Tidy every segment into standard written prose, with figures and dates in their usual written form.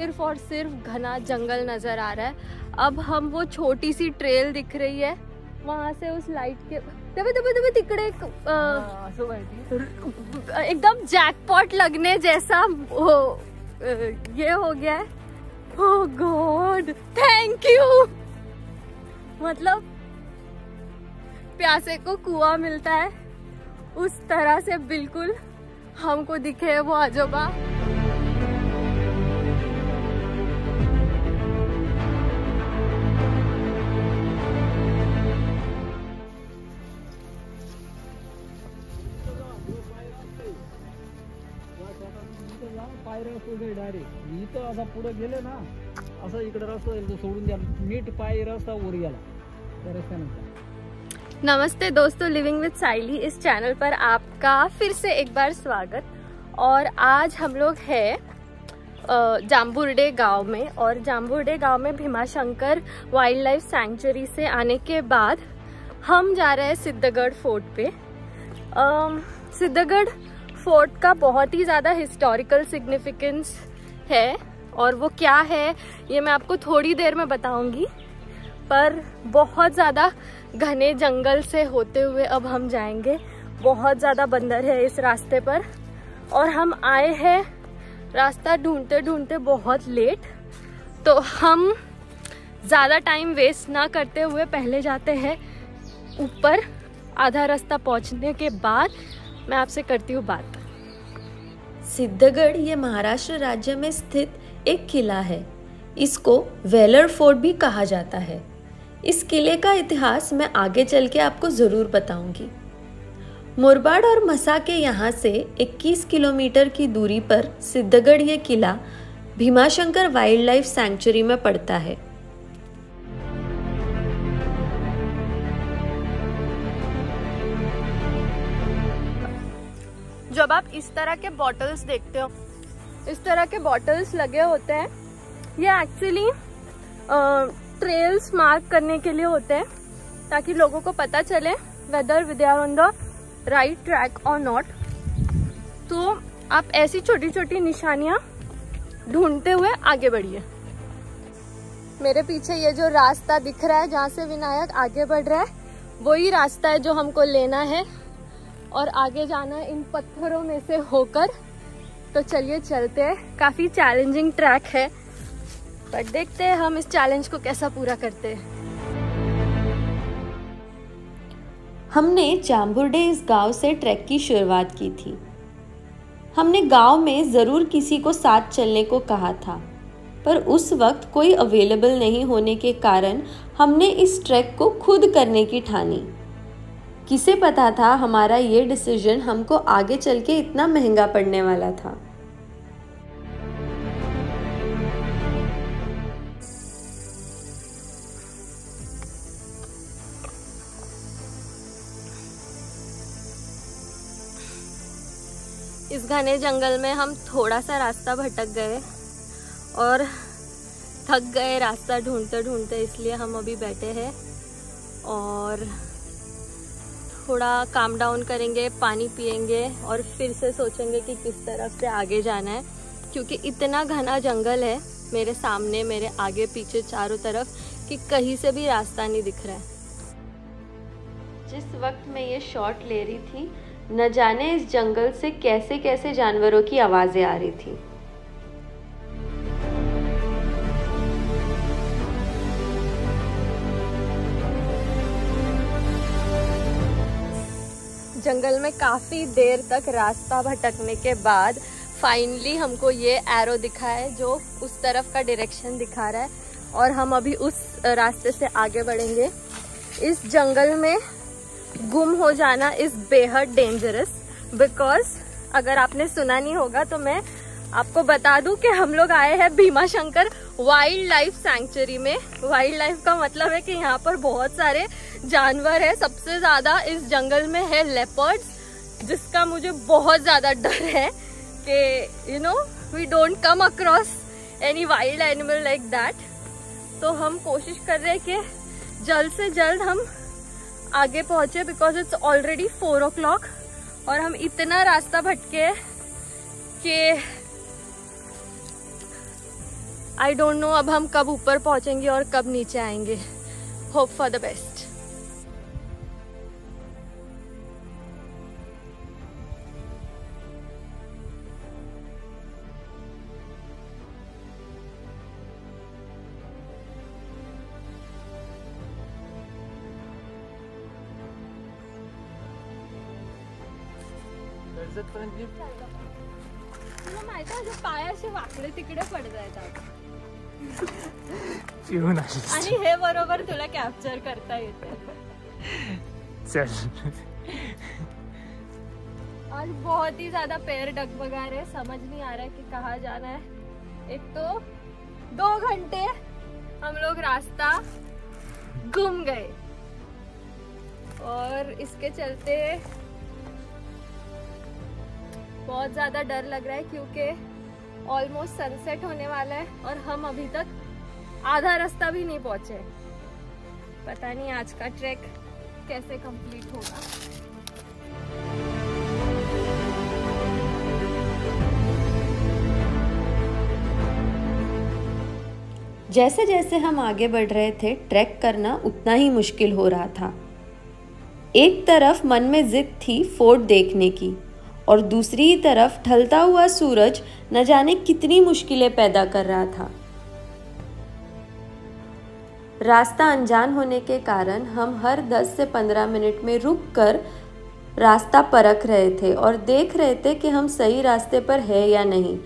सिर्फ और सिर्फ घना जंगल नजर आ रहा है। अब हम वो छोटी सी ट्रेल दिख रही है वहां से उस लाइट के तिकडे एकदम जैकपॉट लगने जैसा ये हो गया है। ओह गॉड थैंक यू। मतलब प्यासे को कुआं मिलता है उस तरह से बिल्कुल हमको दिखे वो आजोबा। डायरेक्ट इथं असा पुढे गेले ना असं इकडे रस्ता सोडून द्या नीट पाय रस्ता वर गेला त्या रस्त्यानंतर। नमस्ते दोस्तों, लिविंग विद साइली इस चैनल पर आपका फिर से एक बार स्वागत। और आज हम लोग हैं जाम्बुर्डे गांव में, और जाम्बुर्डे गांव में भीमाशंकर वाइल्ड लाइफ सैंक्चुरी से आने के बाद हम जा रहे हैं सिद्धगढ़ फोर्ट पे। सिद्धगढ़ फोर्ट का बहुत ही ज़्यादा हिस्टोरिकल सिग्निफिकेंस है और वो क्या है ये मैं आपको थोड़ी देर में बताऊंगी। पर बहुत ज़्यादा घने जंगल से होते हुए अब हम जाएंगे। बहुत ज़्यादा बंदर है इस रास्ते पर और हम आए हैं रास्ता ढूंढते ढूंढते बहुत लेट। तो हम ज़्यादा टाइम वेस्ट ना करते हुए पहले जाते हैं ऊपर। आधा रास्ता पहुंचने के बाद मैं आपसे करती हूँ बात। सिद्धगढ़ ये महाराष्ट्र राज्य में स्थित एक किला है। इसको वेलर फोर्ट भी कहा जाता है। इस किले का इतिहास मैं आगे चल के आपको ज़रूर बताऊंगी। मुरबाड और मसा के यहाँ से 21 किलोमीटर की दूरी पर सिद्धगढ़ ये किला भीमाशंकर वाइल्ड लाइफ सैंक्चुरी में पड़ता है। जब आप इस तरह के बॉटल्स देखते हो, इस तरह के बॉटल्स लगे होते हैं, ये एक्चुअली ट्रेल्स मार्क करने के लिए होते हैं ताकि लोगों को पता चले whether they are on the right track और नॉट। तो आप ऐसी छोटी छोटी निशानियां ढूंढते हुए आगे बढ़िए। मेरे पीछे ये जो रास्ता दिख रहा है जहाँ से विनायक आगे बढ़ रहा है, वही रास्ता है जो हमको लेना है और आगे जाना है इन पत्थरों में से होकर। तो चलिए चलते हैं। काफी चैलेंजिंग ट्रैक है पर देखते हैं हम इस चैलेंज को कैसा पूरा करते हैं। हमने जाम्बुर्डे इस गांव से ट्रैक की शुरुआत की थी। हमने गांव में ज़रूर किसी को साथ चलने को कहा था, पर उस वक्त कोई अवेलेबल नहीं होने के कारण हमने इस ट्रैक को खुद करने की ठानी। किसे पता था हमारा ये डिसीजन हमको आगे चल के इतना महंगा पड़ने वाला था। इस घने जंगल में हम थोड़ा सा रास्ता भटक गए और थक गए रास्ता ढूंढते ढूंढते, इसलिए हम अभी बैठे हैं और थोड़ा काम डाउन करेंगे, पानी पिएंगे और फिर से सोचेंगे कि किस तरफ से आगे जाना है, क्योंकि इतना घना जंगल है मेरे सामने, मेरे आगे पीछे चारों तरफ कि कहीं से भी रास्ता नहीं दिख रहा है। जिस वक्त मैं ये शॉट ले रही थी, न जाने इस जंगल से कैसे कैसे जानवरों की आवाजें आ रही थी। जंगल में काफी देर तक रास्ता भटकने के बाद फाइनली हमको ये एरो दिखा है जो उस तरफ का डायरेक्शन दिखा रहा है और हम अभी उस रास्ते से आगे बढ़ेंगे। इस जंगल में गुम हो जाना इज बेहद डेंजरस, बिकॉज अगर आपने सुना नहीं होगा तो मैं आपको बता दूं कि हम लोग आए हैं भीमाशंकर वाइल्ड लाइफ सैंक्चुरी में। वाइल्ड लाइफ का मतलब है कि यहाँ पर बहुत सारे जानवर है। सबसे ज्यादा इस जंगल में है लेपर्ड्स, जिसका मुझे बहुत ज्यादा डर है कि you know we don't come across any wild animal like that. तो हम कोशिश कर रहे हैं कि जल्द से जल्द हम आगे पहुंचे, बिकॉज इट्स ऑलरेडी 4 o'clock और हम इतना रास्ता भटके कि आई डोंट नो अब हम कब ऊपर पहुंचेंगे और कब नीचे आएंगे। Hope for the best. तुला माहिती आहे पाय असे वाकडे तिकडे पडत आहेत आणि हे बरोबर तुला कॅप्चर करता येते। चल आज बहुत ही ज्यादा पैर डगमगा रहे, समझ नहीं आ रहा है कि कहाँ जाना है। एक तो 2 घंटे हम लोग रास्ता गुम गए और इसके चलते बहुत ज़्यादा डर लग रहा है क्योंकि ऑलमोस्ट सनसेट होने वाला है और हम अभी तक आधा रास्ता भी नहीं पहुंचे। पता नहीं आज का ट्रैक कैसे कंप्लीट होगा। जैसे जैसे हम आगे बढ़ रहे थे, ट्रैक करना उतना ही मुश्किल हो रहा था। एक तरफ मन में जिद थी फोर्ट देखने की और दूसरी तरफ ढलता हुआ सूरज न जाने कितनी मुश्किलें पैदा कर रहा था। रास्ता अनजान होने के कारण हम हर 10 से 15 मिनट में रुककर रास्ता परख रहे थे और देख रहे थे कि हम सही रास्ते पर है या नहीं।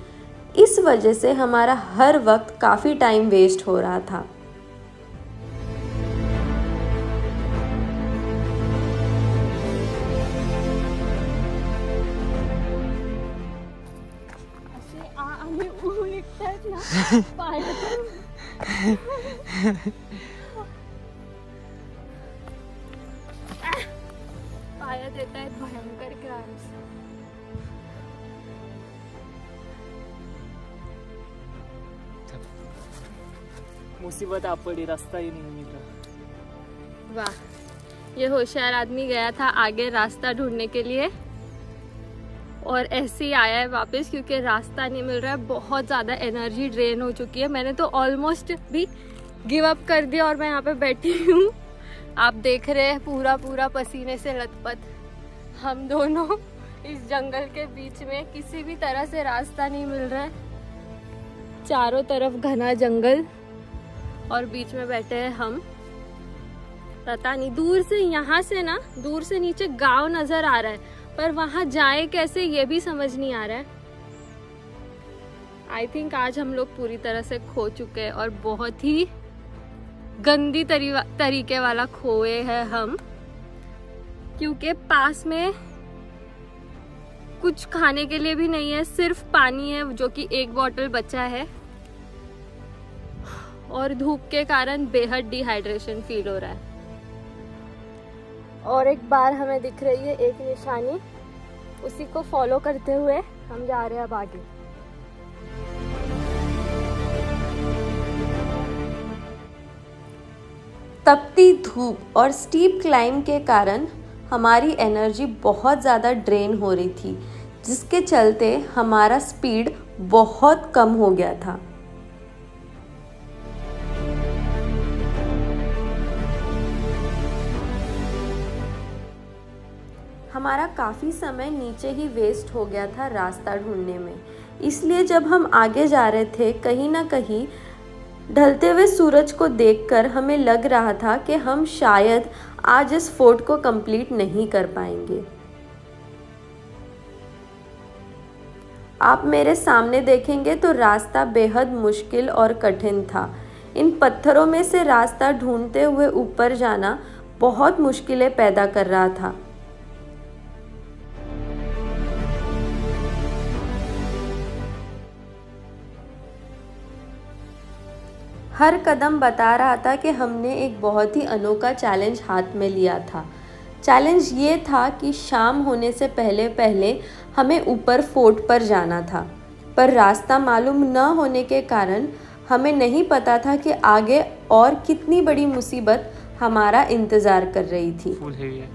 इस वजह से हमारा हर वक्त काफ़ी टाइम वेस्ट हो रहा था। पायात येत आहेत भयंकर क्रॅम्प्स। मुसीबत आ पड़ी, रास्ता ही नहीं मिल रहा। वाह, ये होशियार आदमी गया था आगे रास्ता ढूंढने के लिए और ऐसे ही आया है वापस क्योंकि रास्ता नहीं मिल रहा है। बहुत ज़्यादा एनर्जी ड्रेन हो चुकी है। मैंने तो ऑलमोस्ट भी गिव अप कर दिया और मैं यहाँ पे बैठी हूँ। आप देख रहे हैं पूरा पूरा पसीने से लथपथ हम दोनों इस जंगल के बीच में। किसी भी तरह से रास्ता नहीं मिल रहा है। चारों तरफ घना जंगल और बीच में बैठे हैं हम। पता नहीं, दूर से यहाँ से ना, दूर से नीचे गांव नजर आ रहा है पर वहां जाए कैसे ये भी समझ नहीं आ रहा है। आई थिंक आज हम लोग पूरी तरह से खो चुके हैं और बहुत ही गंदी तरीके वाला खोए हैं हम, क्योंकि पास में कुछ खाने के लिए भी नहीं है, सिर्फ पानी है जो कि 1 बॉटल बचा है और धूप के कारण बेहद डिहाइड्रेशन फील हो रहा है। और एक बार हमें दिख रही है एक निशानी, उसी को फॉलो करते हुए हम जा रहे हैं अब आगे। तपती धूप और स्टीप क्लाइंब के कारण हमारी एनर्जी बहुत ज़्यादा ड्रेन हो रही थी, जिसके चलते हमारा स्पीड बहुत कम हो गया था। हमारा काफ़ी समय नीचे ही वेस्ट हो गया था रास्ता ढूंढने में। इसलिए जब हम आगे जा रहे थे, कहीं ना कहीं ढलते हुए सूरज को देखकर हमें लग रहा था कि हम शायद आज इस फोर्ट को कंप्लीट नहीं कर पाएंगे। आप मेरे सामने देखेंगे तो रास्ता बेहद मुश्किल और कठिन था। इन पत्थरों में से रास्ता ढूंढते हुए ऊपर जाना बहुत मुश्किलें पैदा कर रहा था। हर कदम बता रहा था कि हमने एक बहुत ही अनोखा चैलेंज हाथ में लिया था। चैलेंज ये था कि शाम होने से पहले पहले हमें ऊपर फोर्ट पर जाना था, पर रास्ता मालूम न होने के कारण हमें नहीं पता था कि आगे और कितनी बड़ी मुसीबत हमारा इंतज़ार कर रही थी। फुल हेवी है।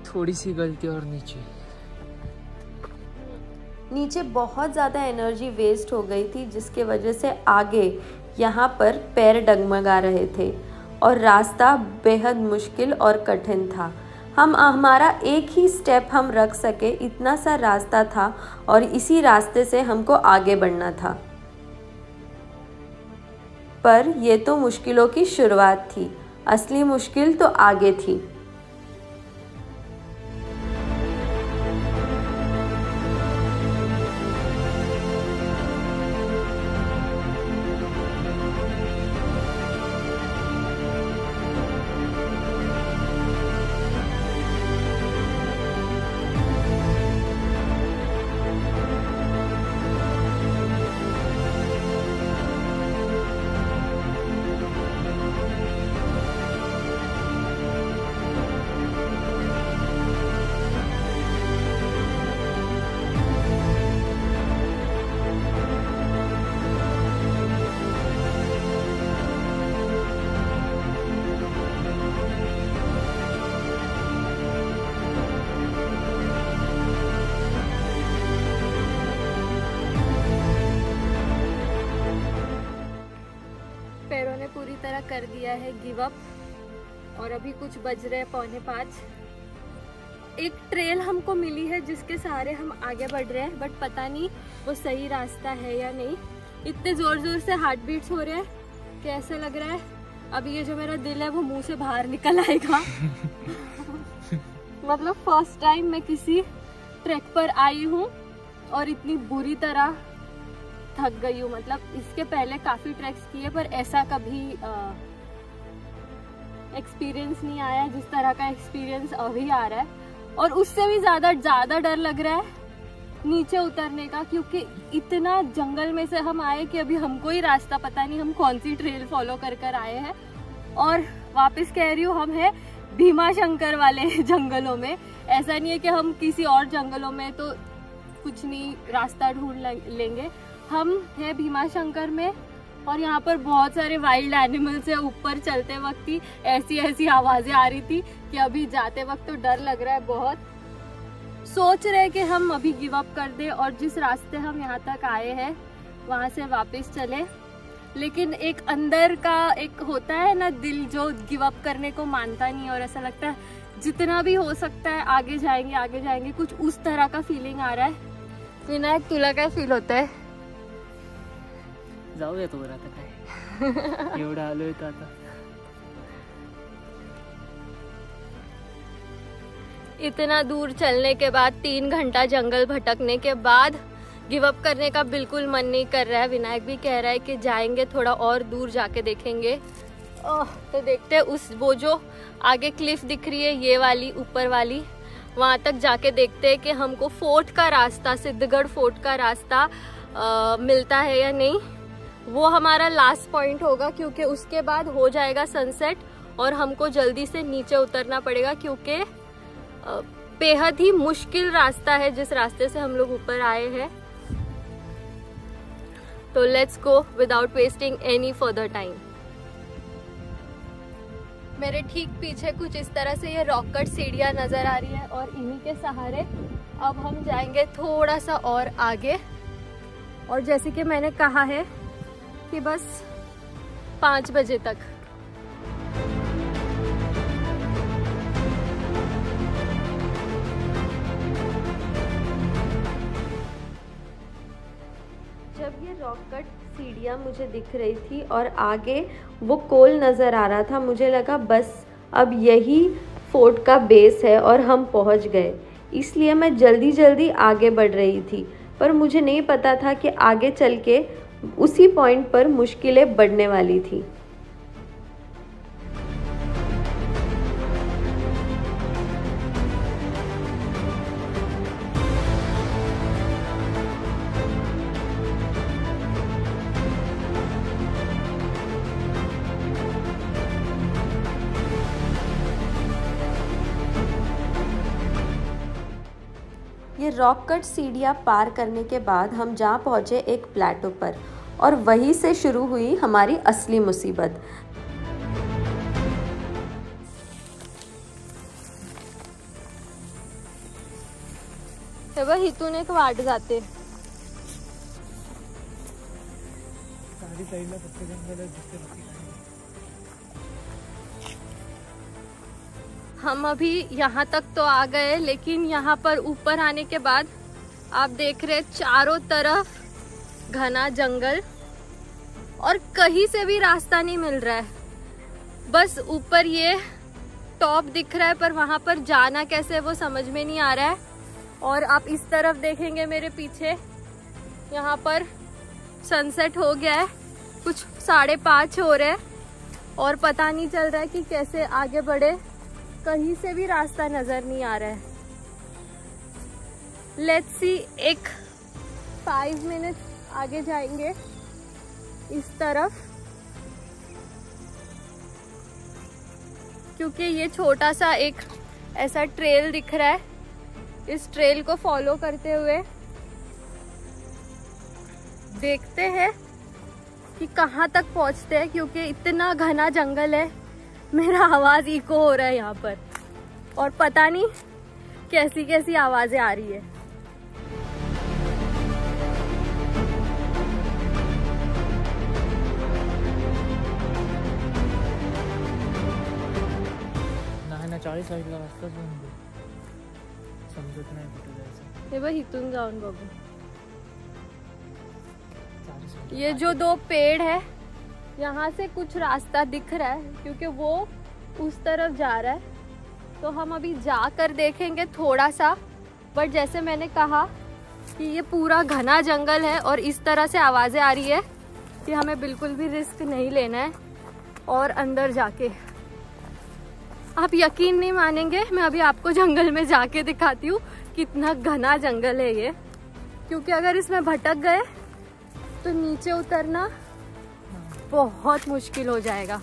थोड़ी सी गलती और नीचे। नीचे बहुत ज़्यादा एनर्जी वेस्ट हो गई थी, जिसके वजह से आगे यहाँ पर पैर डगमगा रहे थे और रास्ता बेहद मुश्किल और कठिन था। हमारा एक ही स्टेप हम रख सके इतना सा रास्ता था और इसी रास्ते से हमको आगे बढ़ना था। पर ये तो मुश्किलों की शुरुआत थी, असली मुश्किल तो आगे थी। पैरों ने पूरी तरह कर दिया है गिव अप और अभी कुछ बज रहे हैं 4:45। एक ट्रेल हमको मिली है जिसके सहारे हम आगे बढ़ रहे हैं, बट पता नहीं वो सही रास्ता है या नहीं। इतने जोर जोर से हार्ट बीट्स हो रहे हैं कि ऐसा लग रहा है अभी ये जो मेरा दिल है वो मुंह से बाहर निकल आएगा। मतलब फर्स्ट टाइम मैं किसी ट्रैक पर आई हूँ और इतनी बुरी तरह थक गई हूँ। मतलब इसके पहले काफी ट्रैक्स किए पर ऐसा कभी एक्सपीरियंस नहीं आया जिस तरह का एक्सपीरियंस अभी आ रहा है। और उससे भी ज्यादा डर लग रहा है नीचे उतरने का, क्योंकि इतना जंगल में से हम आए कि अभी हमको ही रास्ता पता नहीं हम कौन सी ट्रेल फॉलो कर आए हैं। और वापस कह रही हूँ, हम है भीमा शंकर वाले जंगलों में। ऐसा नहीं है कि हम किसी और जंगलों में तो कुछ नहीं रास्ता ढूंढ लेंगे। हम है भीमा शंकर में और यहाँ पर बहुत सारे वाइल्ड एनिमल्स है। ऊपर चलते वक्त ही ऐसी आवाजें आ रही थी कि अभी जाते वक्त तो डर लग रहा है बहुत। सोच रहे कि हम अभी गिव अप कर दे और जिस रास्ते हम यहाँ तक आए हैं वहाँ से वापस चले, लेकिन एक अंदर का एक होता है ना दिल जो गिव अप करने को मानता नहीं और ऐसा लगता है जितना भी हो सकता है आगे जाएंगे। कुछ उस तरह का फीलिंग आ रहा है। विनायक, तुला काय फील होत आहे? जाऊया तो बरं, आता काय एवढं आलोय तर आता। इतना दूर चलने के बाद 3 घंटा जंगल भटकने के बाद गिव अप करने का बिल्कुल मन नहीं कर रहा है। विनायक भी कह रहा है कि जाएंगे थोड़ा और दूर जाके देखेंगे। तो देखते हैं वो जो आगे क्लिफ दिख रही है ये वाली ऊपर वाली, वहां तक जाके देखते हैं कि हमको फोर्ट का रास्ता, सिद्धगढ़ फोर्ट का रास्ता मिलता है या नहीं। वो हमारा लास्ट पॉइंट होगा क्योंकि उसके बाद हो जाएगा सनसेट और हमको जल्दी से नीचे उतरना पड़ेगा क्योंकि बेहद ही मुश्किल रास्ता है जिस रास्ते से हम लोग ऊपर आए हैं। तो let's go without wasting any further time. मेरे ठीक पीछे कुछ इस तरह से ये रॉक कट सीढ़ियां नजर आ रही है और इन्हीं के सहारे अब हम जाएंगे थोड़ा सा और आगे। और जैसे कि मैंने कहा है कि बस 5 बजे तक। जब ये रॉक कट सीढ़ियाँ मुझे दिख रही थी और आगे वो कोल नज़र आ रहा था, मुझे लगा बस अब यही फोर्ट का बेस है और हम पहुंच गए। इसलिए मैं जल्दी आगे बढ़ रही थी, पर मुझे नहीं पता था कि आगे चल के उसी पॉइंट पर मुश्किलें बढ़ने वाली थी। ये रॉक कट सीढ़ियाँ पार करने के बाद हम जहाँ पहुँचे एक प्लेटो पर, और वहीं से शुरू हुई हमारी असली मुसीबत। तेव्हा इथून एक वाट जाते चारी साईडला फक्त जंगल दिसते बाकी काही नाही. हम अभी यहाँ तक तो आ गए, लेकिन यहाँ पर ऊपर आने के बाद आप देख रहे चारों तरफ घना जंगल और कहीं से भी रास्ता नहीं मिल रहा है. बस ऊपर ये टॉप दिख रहा है, पर वहाँ पर जाना कैसे है वो समझ में नहीं आ रहा है. और आप इस तरफ देखेंगे मेरे पीछे, यहाँ पर सनसेट हो गया है, कुछ 5:30 हो रहे हैं और पता नहीं चल रहा है कि कैसे आगे बढ़े. कहीं से भी रास्ता नजर नहीं आ रहा है. लेट्स सी, एक 5 मिनट आगे जाएंगे इस तरफ, क्योंकि ये छोटा सा एक ऐसा ट्रेल दिख रहा है. इस ट्रेल को फॉलो करते हुए देखते हैं कि कहाँ तक पहुँचते हैं, क्योंकि इतना घना जंगल है. मेरा आवाज इको हो रहा है यहाँ पर और पता नहीं कैसी कैसी आवाजें आ रही है. नाही ना, चारी साईडला रस्ताच बंद आहे. समजत नाही कुठे जायचं. हे बघ, इथून जाऊन बघू. चारी साईड ये जो 2 पेड़ है, यहाँ से कुछ रास्ता दिख रहा है, क्योंकि वो उस तरफ जा रहा है. तो हम अभी जाकर देखेंगे थोड़ा सा. बट जैसे मैंने कहा कि ये पूरा घना जंगल है और इस तरह से आवाज़ें आ रही है कि हमें बिल्कुल भी रिस्क नहीं लेना है. और अंदर जाके आप यकीन नहीं मानेंगे, मैं अभी आपको जंगल में जाके दिखाती हूँ कितना घना जंगल है ये. क्योंकि अगर इसमें भटक गए तो नीचे उतरना बहुत मुश्किल हो जाएगा.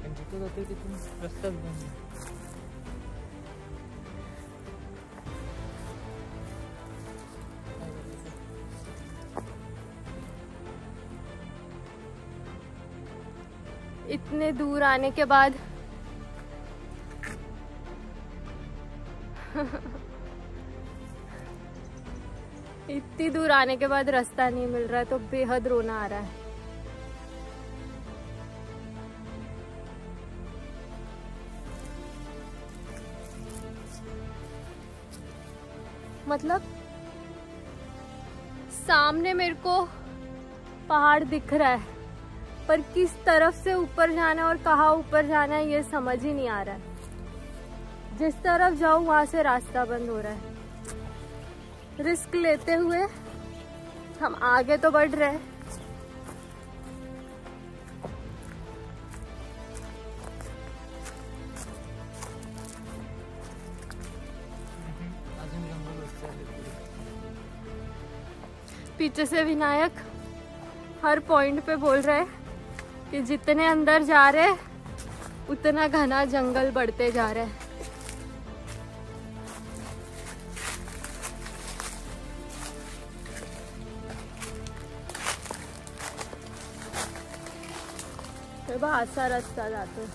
जिथे जाते तिथून रस्ताच बंद आहे. इतने दूर आने के बाद इतनी दूर आने के बाद रास्ता नहीं मिल रहा है तो बेहद रोना आ रहा है. मतलब सामने मेरे को पहाड़ दिख रहा है, पर किस तरफ से ऊपर जाना है और कहाँ ऊपर जाना है ये समझ ही नहीं आ रहा है. जिस तरफ जाऊं वहां से रास्ता बंद हो रहा है. रिस्क लेते हुए हम आगे तो बढ़ रहे हैं. अजून जंगल असते. पीछे से विनायक हर पॉइंट पे बोल रहे हैं कि जितने अंदर जा रहे उतना घना जंगल बढ़ते जा रहा है. बहुत सा रास्ता जाते हैं.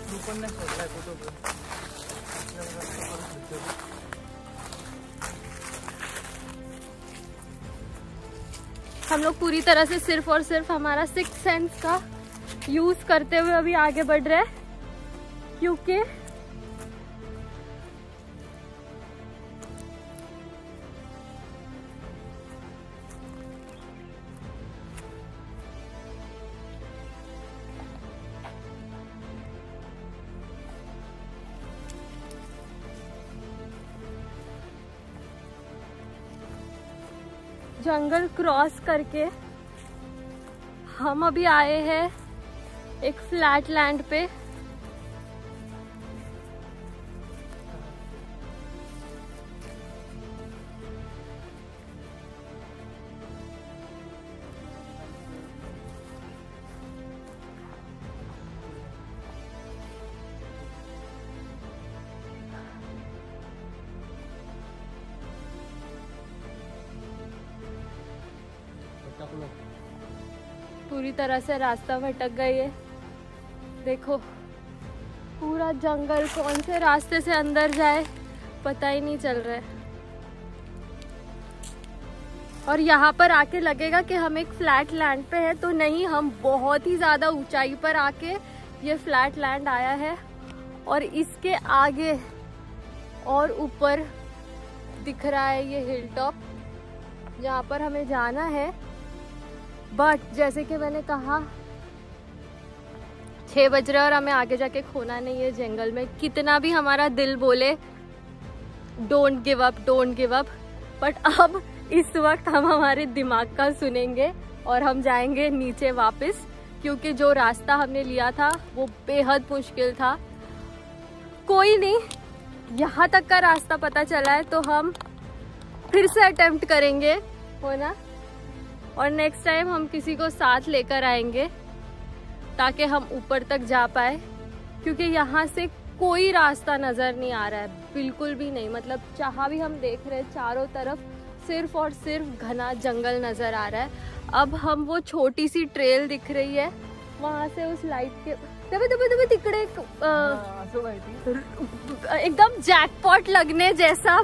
तू पण नाही सोडलाय कुठं. हम लोग पूरी तरह से सिर्फ और सिर्फ हमारा 6th सेंस का यूज करते हुए अभी आगे बढ़ रहे हैं, क्योंकि जंगल क्रॉस करके हम अभी आए हैं एक फ्लैट लैंड पे. आप लोग। पूरी तरह से रास्ता भटक गई है। देखो पूरा जंगल, कौन से रास्ते से अंदर जाए पता ही नहीं चल रहा है। और यहाँ पर आके लगेगा कि हम एक फ्लैट लैंड पे है, तो नहीं, हम बहुत ही ज़्यादा ऊंचाई पर आके ये फ्लैट लैंड आया है। और इसके आगे और ऊपर दिख रहा है ये हिल टॉप, जहाँ पर हमें जाना है। बट जैसे कि मैंने कहा 6 बज रहे और हमें आगे जाके खोना नहीं है जंगल में। कितना भी हमारा दिल बोले don't give up, don't give up, but अब इस वक्त हम हमारे दिमाग का सुनेंगे और हम जाएंगे नीचे वापस, क्योंकि जो रास्ता हमने लिया था वो बेहद मुश्किल था। कोई नहीं, यहाँ तक का रास्ता पता चला है तो हम फिर से अटेम्प्ट करेंगे, हो ना। और नेक्स्ट टाइम हम किसी को साथ लेकर आएंगे ताकि हम ऊपर तक जा पाए, क्योंकि यहाँ से कोई रास्ता नजर नहीं आ रहा है, बिल्कुल भी नहीं। मतलब जहाँ भी हम देख रहे हैं चारों तरफ सिर्फ और सिर्फ घना जंगल नजर आ रहा है। अब हम वो छोटी सी ट्रेल दिख रही है वहां से उस लाइट के दबे दबे दबे तिकड़े एकदम जैकपॉट लगने जैसा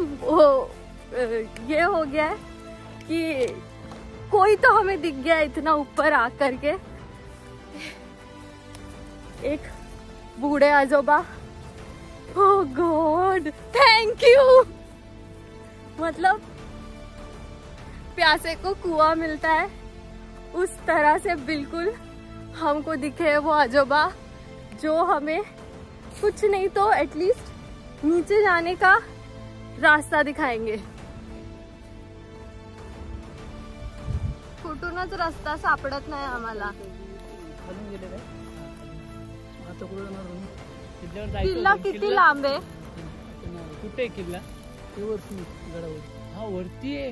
ये हो गया है कि कोई तो हमें दिख गया इतना ऊपर आ करके। एक बूढ़े आजोबा, ओह गॉड थैंक यू। मतलब प्यासे को कुआं मिलता है उस तरह से बिल्कुल हमको दिखे वो आजोबा, जो हमें कुछ नहीं तो एटलीस्ट नीचे जाने का रास्ता दिखाएंगे। कुठूनच रस्ता सापडत नाही आम्हाला। किल्ला किती लांब आहे? कुठे किल्ला? वरती गडावर. हा वरती आहे.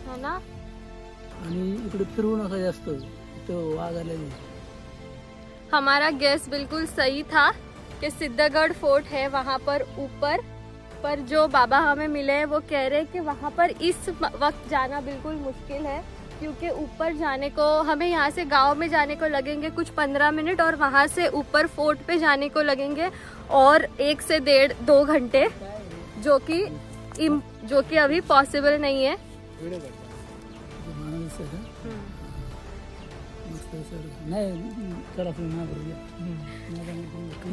है ना. आणि इकडे फिरून असं जास्त इथं वाघ आलेले. हमारा गैस बिल्कुल सही था कि सिद्धगढ़ फोर्ट है वहाँ पर ऊपर, पर जो बाबा हमें मिले हैं वो कह रहे हैं कि वहाँ पर इस वक्त जाना बिल्कुल मुश्किल है, क्योंकि ऊपर जाने को हमें यहाँ से गांव में जाने को लगेंगे कुछ 15 मिनट और वहाँ से ऊपर फोर्ट पे जाने को लगेंगे और 1 से 1.5-2 घंटे, जो कि अभी पॉसिबल नहीं है।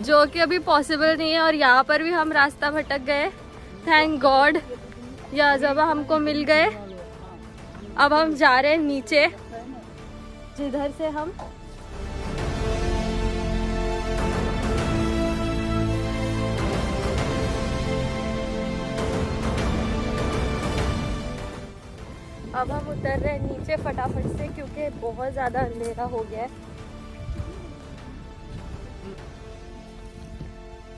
जो कि अभी पॉसिबल नहीं है और यहाँ पर भी हम रास्ता भटक गए। थैंक गॉड ये आजोबा हमको मिल गए। अब हम जा रहे हैं नीचे, जिधर से हम उतर रहे हैं नीचे फटाफट से, क्योंकि बहुत ज्यादा अंधेरा हो गया है।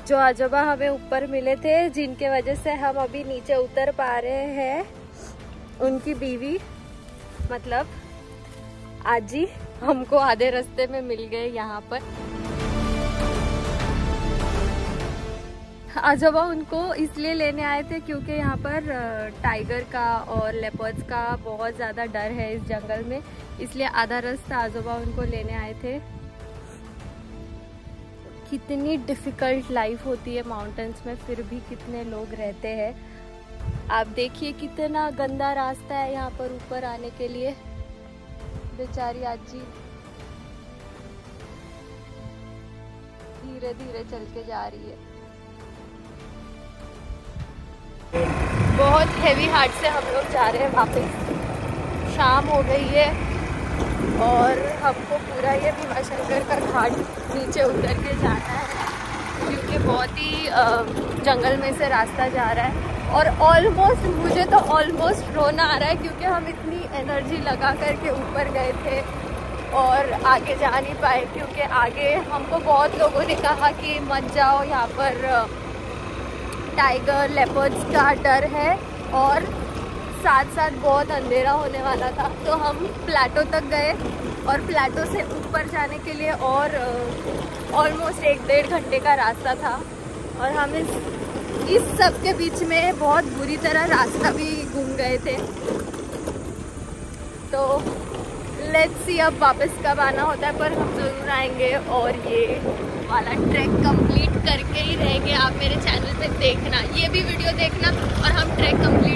जो आजोबा हमें ऊपर मिले थे, जिनके वजह से हम अभी नीचे उतर पा रहे हैं, उनकी बीवी मतलब आजी हमको आधे रास्ते में मिल गए यहाँ पर। आजोबा उनको इसलिए लेने आए थे क्योंकि यहाँ पर टाइगर का और लेपर्ड्स का बहुत ज़्यादा डर है इस जंगल में, इसलिए आधा रास्ता आजोबा उनको लेने आए थे। कितनी डिफ़िकल्ट लाइफ होती है माउंटेन्स में, फिर भी कितने लोग रहते हैं। आप देखिए कितना गंदा रास्ता है यहाँ पर ऊपर आने के लिए। बेचारी आजी धीरे धीरे चल के जा रही है। बहुत हेवी हार्ट से हम लोग जा रहे हैं वापस। शाम हो गई है और हमको पूरा ये भीमाशंकर का घाट नीचे उतर के जाना है, क्योंकि बहुत ही जंगल में से रास्ता जा रहा है। और ऑलमोस्ट मुझे तो ऑलमोस्ट रोना आ रहा है, क्योंकि हम इतनी एनर्जी लगा करके ऊपर गए थे और आगे जा नहीं पाए, क्योंकि आगे हमको बहुत लोगों ने कहा कि मत जाओ, यहाँ पर टाइगर लेपर्ड्स का डर है और साथ साथ बहुत अंधेरा होने वाला था। तो हम प्लेटो तक गए और प्लेटो से ऊपर जाने के लिए और ऑलमोस्ट 1-1.5 घंटे का रास्ता था। और हम इस इस सब के बीच में बहुत बुरी तरह रास्ता भी घूम गए थे। तो लेट्स सी अब वापस कब आना होता है, पर हम जरूर आएंगे और ये वाला ट्रैक कंप्लीट करके ही रहेंगे। आप मेरे चैनल पे देखना, ये भी वीडियो देखना और हम ट्रैक कंप्लीट